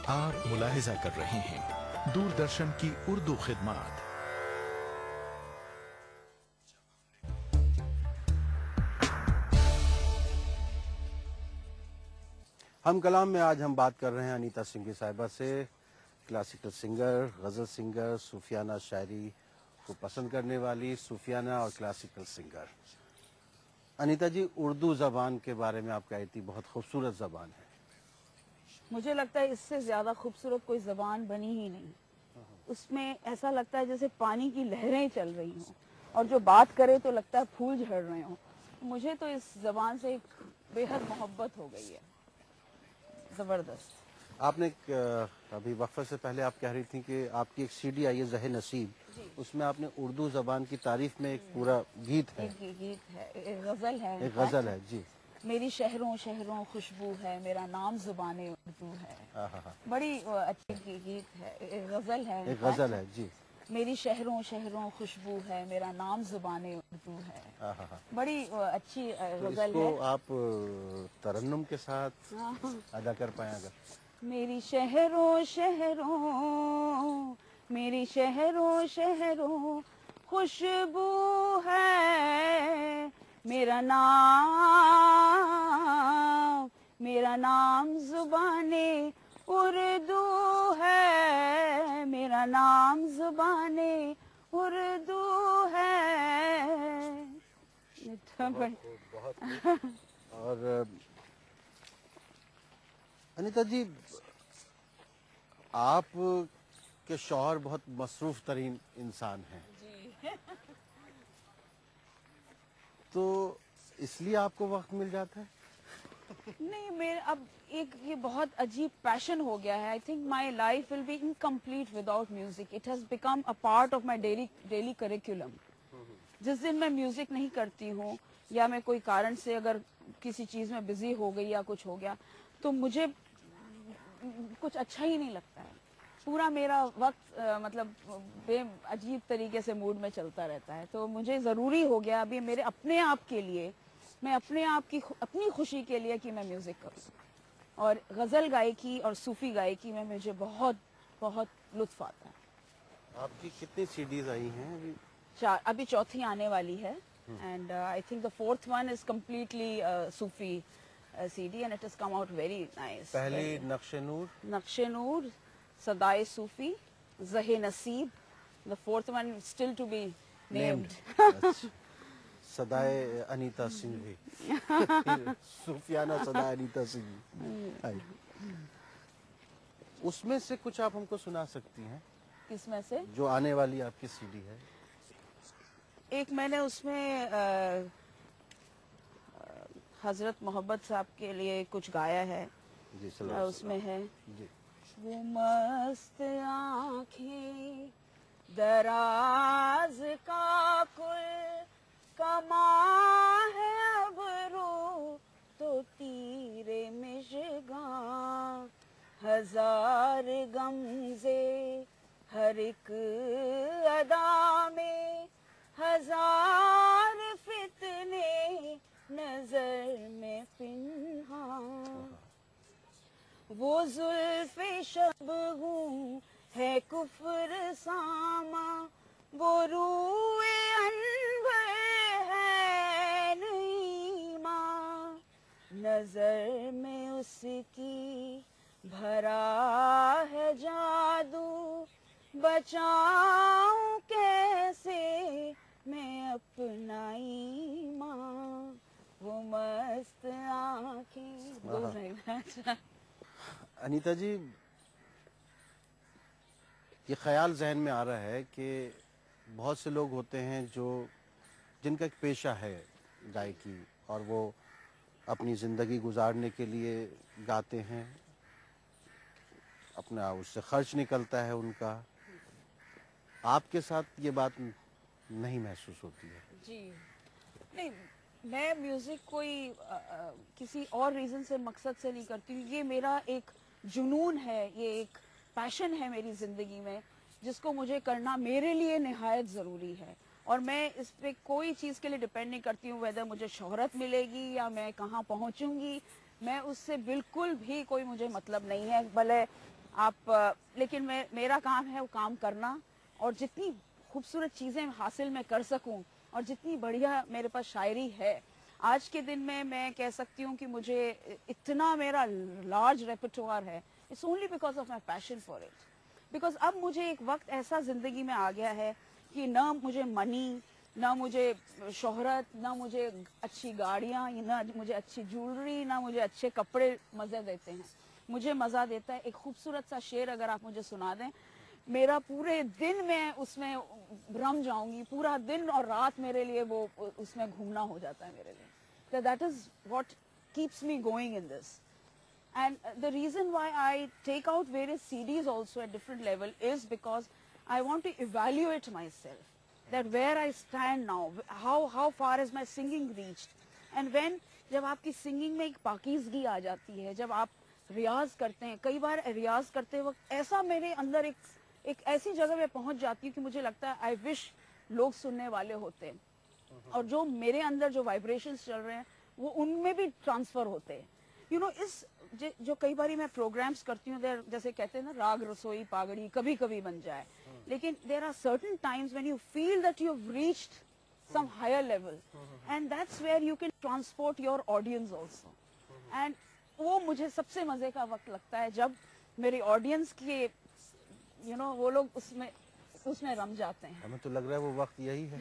आप मुलाहिजा कर रहे हैं दूरदर्शन की उर्दू खिदमत। हम कलाम में आज हम बात कर रहे हैं अनीता सिंघवी साहिबा से, क्लासिकल सिंगर, गज़ल सिंगर, सूफियाना शायरी को पसंद करने वाली सूफियाना और क्लासिकल सिंगर। अनीता जी, उर्दू ज़बान के बारे में आप कही थी बहुत खूबसूरत ज़बान है। मुझे लगता है इससे ज़्यादा खूबसूरत कोई ज़बान बनी ही नहीं। उसमें ऐसा लगता है जैसे पानी की लहरें चल रही हों और जो बात करे तो लगता है फूल झड़ रहे हों। मुझे तो इस ज़बान से एक बेहद मोहब्बत हो गई है, ज़बरदस्त। आपने अभी वक्फे से पहले आप कह रही थी कि आपकी एक सीडी आई है ज़हे नसीब, उसमें आपने उर्दू ज़बान की तारीफ में एक पूरा गीत है, एक गीत है, एक गज़ल है, एक गज़ल है जी। मेरी शहरों शहरों खुशबू है, मेरा नाम ज़ुबाने उर्दू है। बड़ी अच्छी गीत है, एक गज़ल है, एक गज़ल है जी। मेरी शहरों शहरों खुशबू है, मेरा नाम ज़ुबाने उर्दू है। बड़ी अच्छी गज़ल है। है। आप तरन्नुम के साथ अदा कर पाए अगर? मेरी शहरों शहरों, मेरी शहरों शहरों खुशबू है, मेरा नाम ज़ुबाने उर्दू है, मेरा नाम ज़ुबाने उर्दू है। बहुत और अनीता जी, आप के शौहर बहुत मसरूफ तरीन इंसान हैं जी। तो इसलिए आपको वक्त मिल जाता है? नहीं, मेरे अब एक ये बहुत अजीब पैशन हो गया है। I think my life will be incomplete without music. It has become a part of my daily curriculum. जिस दिन मैं म्यूजिक नहीं करती हूँ या मैं कोई कारण से अगर किसी चीज में बिजी हो गई या कुछ हो गया तो मुझे कुछ अच्छा ही नहीं लगता है। पूरा मेरा वक्त मतलब अजीब तरीके से मूड में चलता रहता है। तो मुझे ज़रूरी हो गया अभी मेरे अपने आप के लिए, मैं अपने आप की अपनी खुशी के लिए कि मैं म्यूज़िक करूँ। और गज़ल गायकी और सूफ़ी गायकी में मुझे बहुत बहुत लुत्फ़ आता है। आपकी कितनी सीडीज आई हैं अभी? 4, अभी चौथी आने वाली है। And I think the 4th one is completely Sufi CD and it has come out very nice. पहली नक्शे नूर, सदाए सूफी, ज़हे नसीब. The 4th one still to be named. सदाए अनीता सिंघवी, सूफियाना सदाए अनीता सिंघवी। उसमें से कुछ आप हमको सुना सकती हैं? किसमें से? जो आने वाली आपकी सीडी है। एक मैंने उसमें हजरत मोहब्बत साहब के लिए कुछ गाया है जी, उसमें है जी। वो मस्त आँखें दराज का कुल कमा है अबरू तो तीरे मिशगां, हजार गमज़े हर एक अदा में, हजार फितने नजर में पिन्हा। वो जुल्फ़े शबगूं है कुफ्र सामा, वो रूए अनवर है नईमा, नजर में उसकी भरा है जादू, बचाऊं कैसे मैं अपना ईमान, वो मस्त आँखें। अनीता जी, ये ख्याल जहन में आ रहा है कि बहुत से लोग होते हैं जिनका एक पेशा है गायकी और वो अपनी ज़िंदगी गुजारने के लिए गाते हैं, अपना उससे खर्च निकलता है उनका। आपके साथ ये बात नहीं महसूस होती है? जी नहीं, मैं म्यूजिक कोई किसी और रीजन से, मकसद से नहीं करती हूँ। ये मेरा एक जुनून है, ये एक पैशन है मेरी ज़िंदगी में जिसको मुझे करना मेरे लिए निहायत ज़रूरी है। और मैं इस पे कोई चीज़ के लिए डिपेंड नहीं करती हूँ वेदर मुझे शोहरत मिलेगी या मैं कहाँ पहुँचूँगी। मैं उससे बिल्कुल भी कोई मुझे मतलब नहीं है। भले लेकिन मेरा काम है वो काम करना, और जितनी खूबसूरत चीजें हासिल मैं कर सकूं और जितनी बढ़िया मेरे पास शायरी है आज के दिन में, मैं कह सकती हूँ कि मुझे इतना मेरा लार्ज रेpertoire है, it's only because of my passion for it. Because अब मुझे एक वक्त ऐसा जिंदगी में आ गया है कि ना मुझे मनी, ना मुझे शोहरत, ना मुझे अच्छी गाड़ियाँ, ना मुझे अच्छी ज्वेलरी, ना मुझे अच्छे कपड़े मज़े देते हैं। मुझे मज़ा देता है एक खूबसूरत सा शेर अगर आप मुझे सुना दें, मेरा पूरे दिन मैं उसमें रम जाऊंगी, पूरा दिन और रात मेरे लिए वो उसमें घूमना हो जाता है मेरे लिए। So that is what keeps me going in this. And the reason why I take out various CDs also at different level is because I want to evaluate myself, that where I stand now, how far has my singing reached. And when जब आपकी singing में एक पाकीज़गी आ जाती है, जब आप रियाज करते हैं, कई बार रियाज करते वक्त ऐसा मेरे अंदर एक ऐसी जगह पे पहुंच जाती हूँ कि मुझे लगता है आई विश लोग सुनने वाले होते, और जो मेरे अंदर जो वाइब्रेशंस चल रहे हैं वो उनमें भी ट्रांसफर होते हैं। यू नो, इस जो कई बारी मैं प्रोग्राम्स करती हूँ, जैसे कहते हैं ना, राग रसोई पागड़ी कभी कभी बन जाए, लेकिन there are certain times when you feel that you have reached some higher level, and that's where you can transport your audience also. And वो मुझे सबसे मजे का वक्त लगता है जब मेरी ऑडियंस के वो लोग उसमें रम जाते हैं। हमें तो लग रहा है वो वक्त यही है।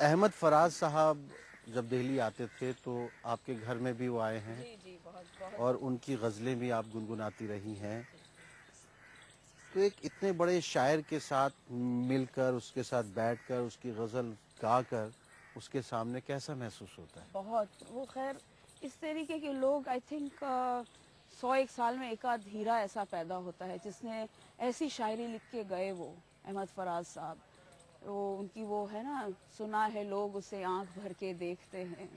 अहमद फराज साहब जब दिल्ली आते थे तो आपके घर में भी वो आए हैं। जी, बहुत। और उनकी गज़लें भी आप गुनगुनाती रही हैं। तो एक इतने बड़े शायर के साथ मिलकर, उसके साथ बैठकर, उसकी गज़ल गाकर उसके सामने कैसा महसूस होता है? बहुत। वो खैर इस तरीके के लोग, आई थिंक 100-1 साल में एक आध हीरा ऐसा पैदा होता है जिसने ऐसी शायरी लिख के गए। वो अहमद फराज साहब, वो उनकी वो है ना, सुना है लोग उसे आंख भर के देखते हैं,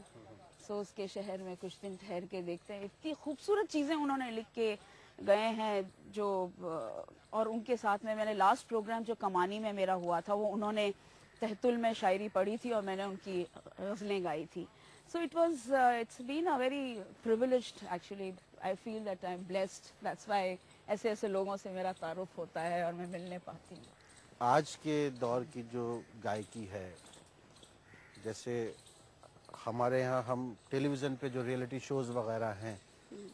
सो उसके शहर में कुछ दिन ठहर के देखते हैं। इतनी खूबसूरत चीज़ें उन्होंने लिख के गए हैं जो, और उनके साथ में मैंने लास्ट प्रोग्राम जो कमानी में मेरा हुआ था, वो उन्होंने तहतुल में शायरी पढ़ी थी और मैंने उनकी गज़लें गाई थी। So it's been a very privileged, actually I feel that I am blessed, that's why ऐसे ऐसे लोगों से मेरा तारुफ होता है और मैं मिलने पाती हूँ। आज के दौर की जो गायकी है, जैसे हमारे यहाँ हम टेलीविज़न पे जो रियलिटी शोज़ वगैरह हैं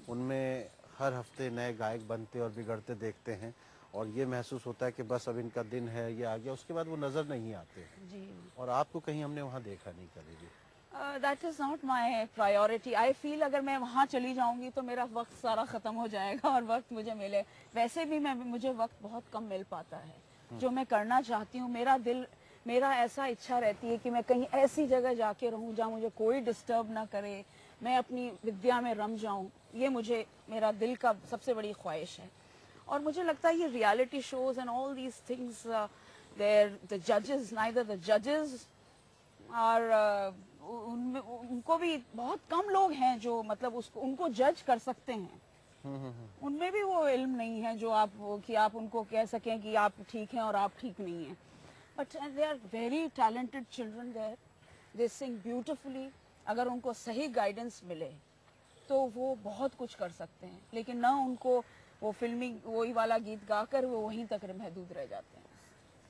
उनमें हर हफ्ते नए गायक बनते और बिगड़ते देखते हैं, और ये महसूस होता है कि बस अब इनका दिन है, ये आ गया, उसके बाद वो नज़र नहीं आते जी। और आपको कहीं हमने वहाँ देखा नहीं करेगी। That is not my priority. I feel अगर मैं वहाँ चली जाऊँगी तो मेरा वक्त सारा ख़त्म हो जाएगा और वक्त मुझे मिले, वैसे भी मुझे वक्त बहुत कम मिल पाता है। जो मैं करना चाहती हूँ, मेरा ऐसा इच्छा रहती है कि मैं कहीं ऐसी जगह जाके रहूं जहाँ मुझे कोई डिस्टर्ब ना करे, मैं अपनी विद्या में रम जाऊं। ये मुझे मेरा दिल का सबसे बड़ी ख्वाहिश है। और मुझे लगता है ये reality shows and all these things, there the जजेस, नाइदर द जजेस आर, उनको भी बहुत कम लोग हैं जो मतलब उनको जज कर सकते हैं। उनमें भी वो इल्म नहीं है जो कि आप उनको कह सकें कि आप ठीक हैं और आप ठीक नहीं हैं। But they are very talented children there. They sing beautifully. अगर उनको सही गाइडेंस मिले तो वो बहुत कुछ कर सकते हैं, लेकिन ना उनको वो फिल्मी वही वाला गीत गाकर वो वहीं तक महदूद रह जाते हैं,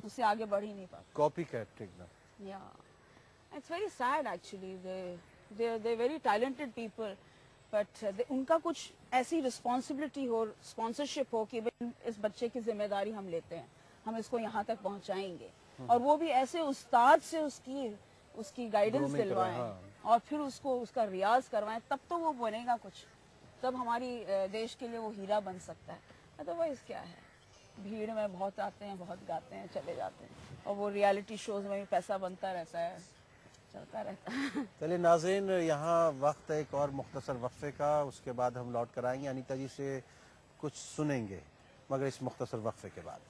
उससे आगे बढ़ ही नहीं पाते। कॉपी कैट एकदम। Yeah, it's very sad actually. They're very talented people, but उनका कुछ ऐसी रिस्पॉन्सिबिलिटी हो, स्पॉन्सरशिप हो कि इस बच्चे की जिम्मेदारी हम लेते हैं, हम इसको यहाँ तक पहुँचाएंगे, और वो भी ऐसे उस्ताद से उसकी गाइडेंस दिलवाएं और फिर उसका रियाज करवाएं, तब तो वो बनेगा कुछ, तब हमारी देश के लिए वो हीरा बन सकता है। अदरवाइज क्या है, भीड़ में बहुत आते हैं, बहुत गाते हैं, चले जाते हैं, और वो रियलिटी शोज में भी पैसा बनता रहता है, चलता रहता है। चलिए नाज़रीन, यहाँ वक्त है एक और मुख्तसर वक्फे का, उसके बाद हम लौट कर आएंगे, अनीता जी से कुछ सुनेंगे, मगर इस मुख्तसर वक्फे के बाद।